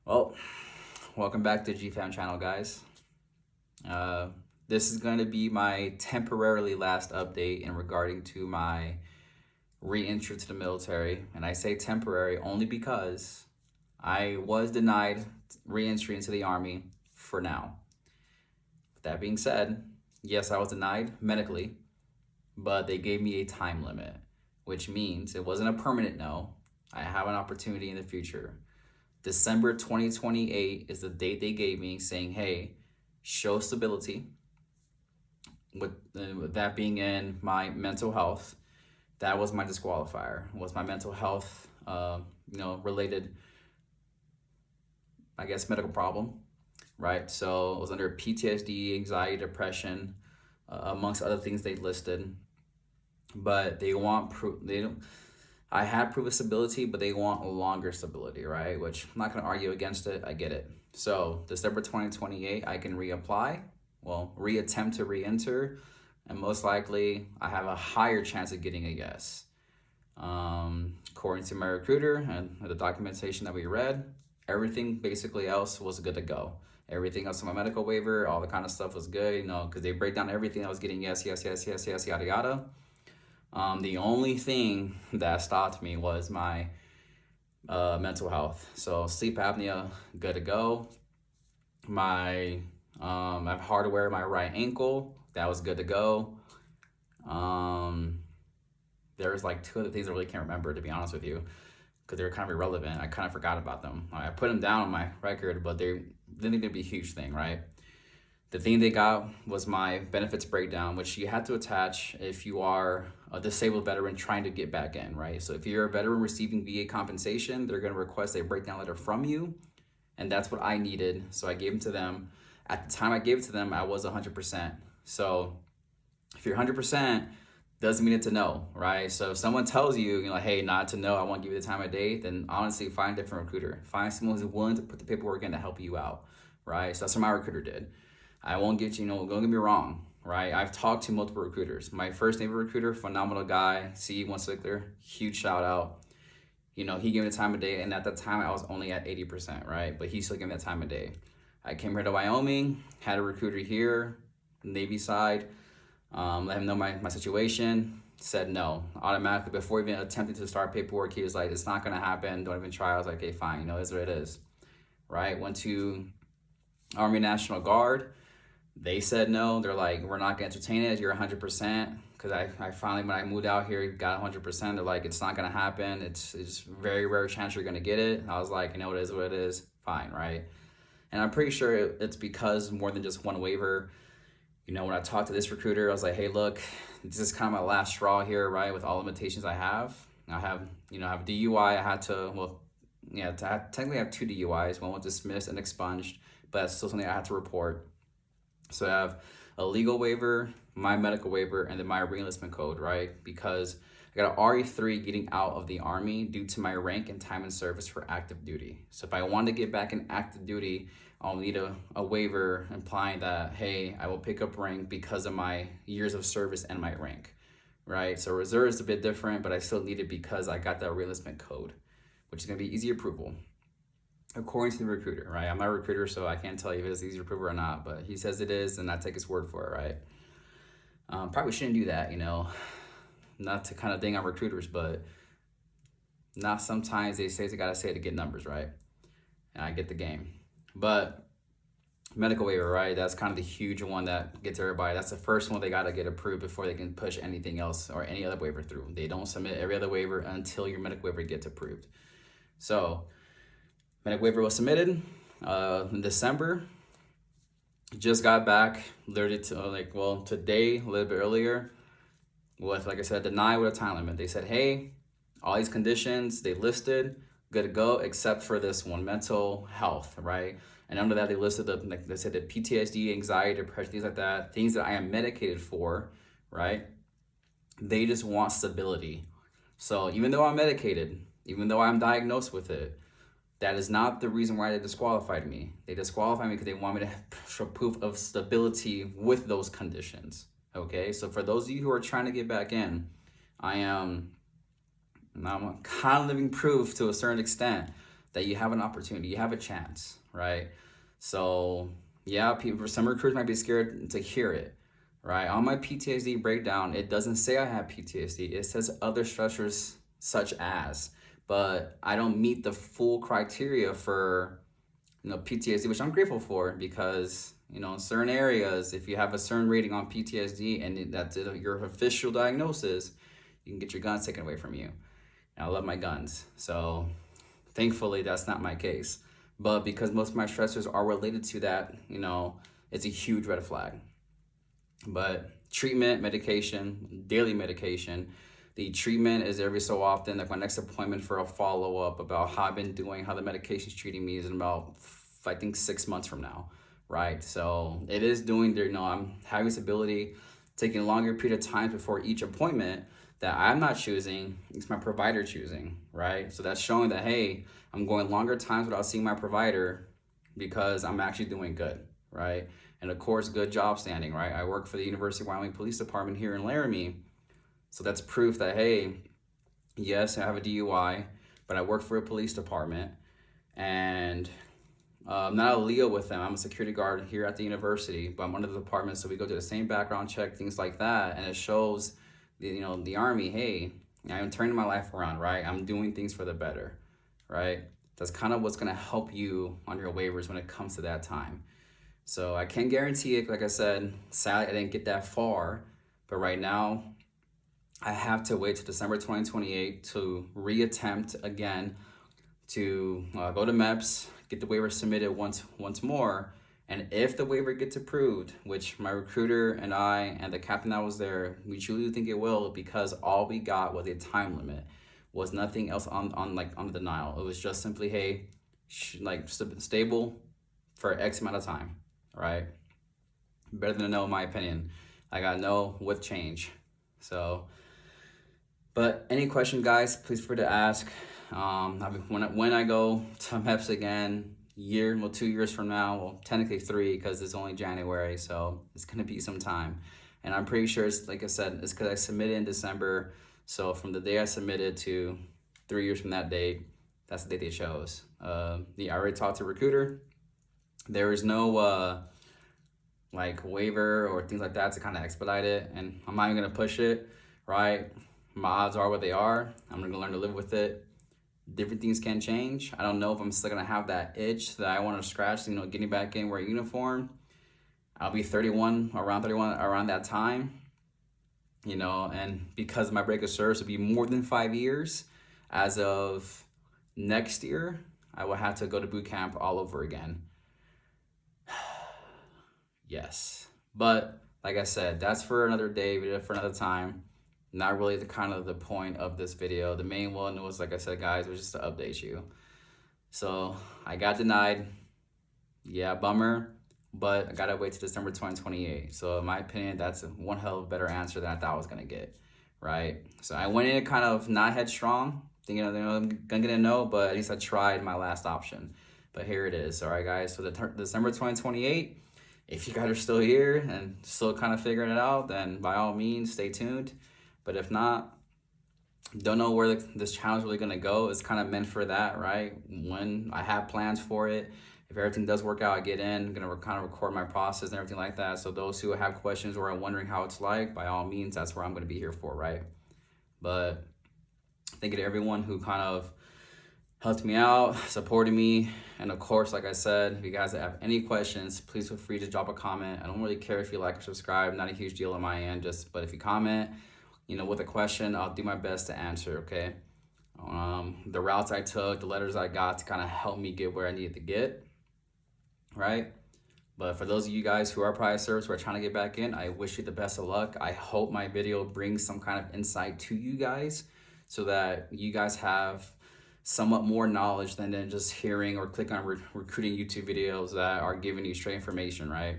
Well, welcome back to GFam channel, guys. Uh, this is going to be my temporarily last update in regarding to my re-entry to the military. And I say temporary only because I was denied re-entry into the Army for now. That being said, yes, I was denied medically, but they gave me a time limit, which means it wasn't a permanent no. I have an opportunity in the future. December 2028 is the date they gave me saying, hey, show stability. With that being in my mental health, that was my disqualifier, was my mental health, related, I guess, medical problem, right? So it was under PTSD, anxiety, depression, amongst other things they listed. But they want proof. They don't. I had proof of stability, but they want longer stability, right? Which I'm not going to argue against it. I get it. So December 2028, I can reapply, reattempt to re-enter, and most likely I have a higher chance of getting a yes. According to my recruiter and the documentation that we read, everything basically else was good to go. Everything else on my medical waiver, all the kind of stuff was good, because they break down everything. I was getting yes, yes, yes, yes, yes, yada, yada. The only thing that stopped me was my mental health. So sleep apnea, good to go. I have hardware in my right ankle, that was good to go. There was like two other things I really can't remember, to be honest with you, because they were kind of irrelevant. I kind of forgot about them. I put them down on my record, but they didn't think be a huge thing, right? The thing they got was my benefits breakdown, which you had to attach if you are a disabled veteran trying to get back in, right? So if you're a veteran receiving VA compensation, they're going to request a breakdown letter from you, and that's what I needed. So I gave them to them. At the time I gave it to them, I was 100%. So if you're 100%, doesn't mean it's a no, right? So if someone tells you, hey, not to know, I won't give you the time of day, then honestly, find a different recruiter. Find someone who's willing to put the paperwork in to help you out, right? So that's what my recruiter did. I won't get you, don't get me wrong, right? I've talked to multiple recruiters. My first Navy recruiter, phenomenal guy, C1 Sickler, huge shout out. He gave me the time of day, and at that time I was only at 80%, right? But he still gave me that time of day. I came here to Wyoming, had a recruiter here, Navy side, let him know my situation, said no. Automatically, before even attempting to start paperwork, he was like, it's not gonna happen, don't even try. I was like, okay, fine, it's what it is, right? Went to Army National Guard. They said no. They're like, we're not gonna entertain it. You're 100%. Because I finally, when I moved out here, got 100%. They're like, it's not gonna happen. It's very rare chance you're gonna get it. I was like, it is what it is. Fine, right? And I'm pretty sure it's because more than just one waiver. When I talked to this recruiter, I was like, hey, look, this is kind of my last straw here, right? With all limitations I have. I have DUI. I had to, technically I have 2 DUIs. One was dismissed and expunged, but that's still something I had to report. So I have a legal waiver, my medical waiver, and then my reenlistment code, right? Because I got an RE3 getting out of the Army due to my rank and time in service for active duty. So if I want to get back in active duty, I'll need a waiver implying that, hey, I will pick up rank because of my years of service and my rank, right? So reserve is a bit different, but I still need it because I got that reenlistment code, which is going to be easy approval. According to the recruiter, right? I'm not a recruiter, so I can't tell you if it's easy approval or not, but he says it is, and I take his word for it, right? Probably shouldn't do that, not to kind of ding on recruiters, but not sometimes they gotta say it to get numbers, right? And I get the game. But medical waiver, right? That's kind of the huge one that gets everybody. That's the first one they gotta get approved before they can push anything else or any other waiver through. They don't submit every other waiver until your medical waiver gets approved. So medical waiver was submitted in December. Just got back literally today, a little bit earlier, with, like I said, denied with a time limit. They said, hey, all these conditions they listed, good to go, except for this one, mental health, right? And under that, they listed they said the PTSD, anxiety, depression, things like that, things that I am medicated for, right? They just want stability. So even though I'm medicated, even though I'm diagnosed with it, that is not the reason why they disqualified me. They disqualified me because they want me to show proof of stability with those conditions. Okay, so for those of you who are trying to get back in, I'm kind of living proof to a certain extent that you have an opportunity, you have a chance, right? So yeah, people, some recruiters might be scared to hear it, right? On my PTSD breakdown, it doesn't say I have PTSD. It says other stressors such as, but I don't meet the full criteria for, PTSD, which I'm grateful for, because, in certain areas, if you have a certain rating on PTSD and that's your official diagnosis, you can get your guns taken away from you. And I love my guns. So thankfully, that's not my case. But because most of my stressors are related to that, it's a huge red flag. But treatment, medication, daily medication. The treatment is every so often, like my next appointment for a follow-up about how I've been doing, how the medication's treating me is in about, I think, 6 months from now, right? So it is doing there, I'm having stability, taking a longer period of time before each appointment that I'm not choosing, it's my provider choosing, right? So that's showing that, hey, I'm going longer times without seeing my provider because I'm actually doing good, right? And of course, good job standing, right? I work for the University of Wyoming Police Department here in Laramie. So that's proof that, hey, yes, I have a DUI, but I work for a police department, and I'm not a Leo with them. I'm a security guard here at the university, but I'm under the department, so we go to the same background check, things like that, and it shows the Army, hey, I'm turning my life around, right? I'm doing things for the better, right? That's kind of what's going to help you on your waivers when it comes to that time. So I can't guarantee it. Like I said, sadly, I didn't get that far, but right now, I have to wait till December 2028 to reattempt again to go to MEPS, get the waiver submitted once more. And if the waiver gets approved, which my recruiter and I and the captain that was there, we truly think it will, because all we got was a time limit, was nothing else on the denial. It was just simply, hey, stable for X amount of time, right? Better than a no, in my opinion. I got no with change. So, but any question, guys, please feel free to ask. When I go to MEPS again, 2 years from now, well, technically 3, because it's only January, so it's gonna be some time. And I'm pretty sure it's, like I said, it's because I submitted in December. So from the day I submitted to 3 years from that date, that's the date they chose. I already talked to a recruiter. There is no waiver or things like that to kind of expedite it, and I'm not even gonna push it, right? My odds are what they are. I'm gonna learn to live with it. Different things can change. I don't know if I'm still gonna have that itch that I want to scratch, getting back in, wear a uniform. I'll be 31 around that time, and because my break of service will be more than 5 years, as of next year, I will have to go to boot camp all over again. Yes, but like I said, that's for another day, for another time. Not really the point of this video. The main one was, like I said, guys, was just to update you. So I got denied. Yeah, bummer, but I gotta wait till December 2028. So in my opinion, that's one hell of a better answer than I thought I was gonna get, right? So I went in kind of not headstrong, thinking I'm gonna get a no, but at least I tried my last option. But here it is. All right, guys. So December 2028. If you guys are still here and still kind of figuring it out, then by all means, stay tuned. But if not, don't know where this channel is really going to go. It's kind of meant for that, right? When I have plans for it, if everything does work out, I get in, I'm going to kind of record my process and everything like that. So those who have questions or are wondering how it's like, by all means, that's where I'm going to be here for, right? But thank you to everyone who kind of helped me out, supported me. And of course, like I said, if you guys have any questions, please feel free to drop a comment. I don't really care if you like or subscribe. Not a huge deal on my end, but if you comment, with a question, I'll do my best to answer, okay? The routes I took, the letters I got to kind of help me get where I needed to get, right? But for those of you guys who are prior service, who are trying to get back in, I wish you the best of luck. I hope my video brings some kind of insight to you guys so that you guys have somewhat more knowledge than just hearing or clicking on recruiting YouTube videos that are giving you straight information, right?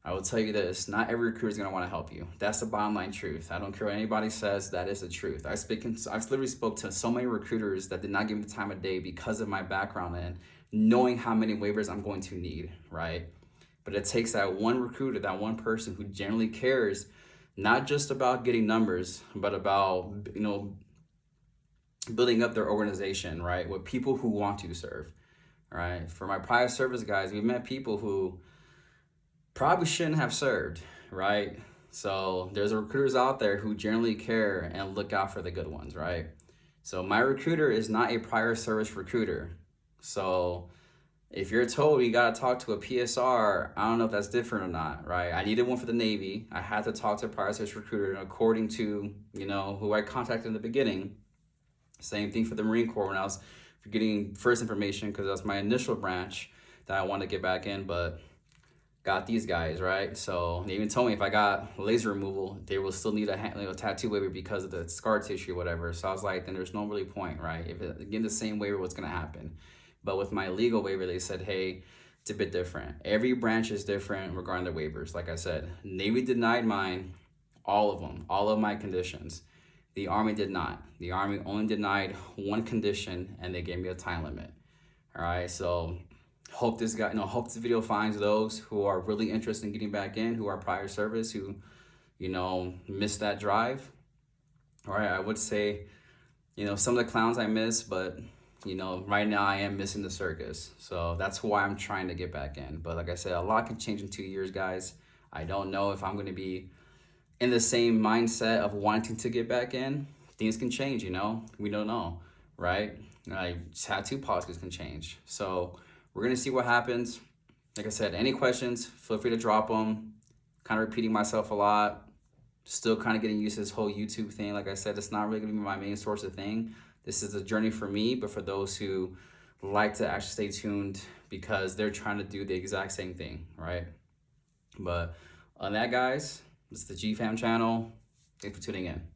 I will tell you this, not every recruiter is going to want to help you. That's the bottom line truth. I don't care what anybody says, that is the truth. I've literally spoke to so many recruiters that did not give me the time of day because of my background and knowing how many waivers I'm going to need, right? But it takes that one recruiter, that one person who generally cares, not just about getting numbers, but about, building up their organization, right, with people who want to serve, right? For my prior service guys, we met people who probably shouldn't have served, right? So there's recruiters out there who generally care and look out for the good ones, right? So my recruiter is not a prior service recruiter. So if you're told you got to talk to a PSR, I don't know if that's different or not, right? I needed one for the Navy. I had to talk to a prior service recruiter, and according to, who I contacted in the beginning. Same thing for the Marine Corps when I was getting first information, because that's my initial branch that I wanted to get back in, but got these guys, right? So they even told me if I got laser removal, they will still need a tattoo waiver because of the scar tissue or whatever. So I was like, then there's no really point, right? If it, again, the same waiver, what's going to happen? But with my legal waiver, they said, hey, it's a bit different. Every branch is different regarding their waivers. Like I said, Navy denied mine, all of them, all of my conditions. The Army did not. The Army only denied one condition, and they gave me a time limit. All right, so hope this video finds those who are really interested in getting back in, who are prior service, who, missed that drive. All right, I would say, some of the clowns I miss, but, right now I am missing the circus. So that's why I'm trying to get back in. But like I said, a lot can change in 2 years, guys. I don't know if I'm going to be in the same mindset of wanting to get back in. Things can change, we don't know, right? Tattoo policies can change. So we're going to see what happens. Like I said, any questions, feel free to drop them. Kind of repeating myself a lot. Still kind of getting used to this whole YouTube thing. Like I said, it's not really going to be my main source of thing. This is a journey for me, but for those who like to actually stay tuned because they're trying to do the exact same thing, right? But on that, guys, this is the GFam channel. Thanks for tuning in.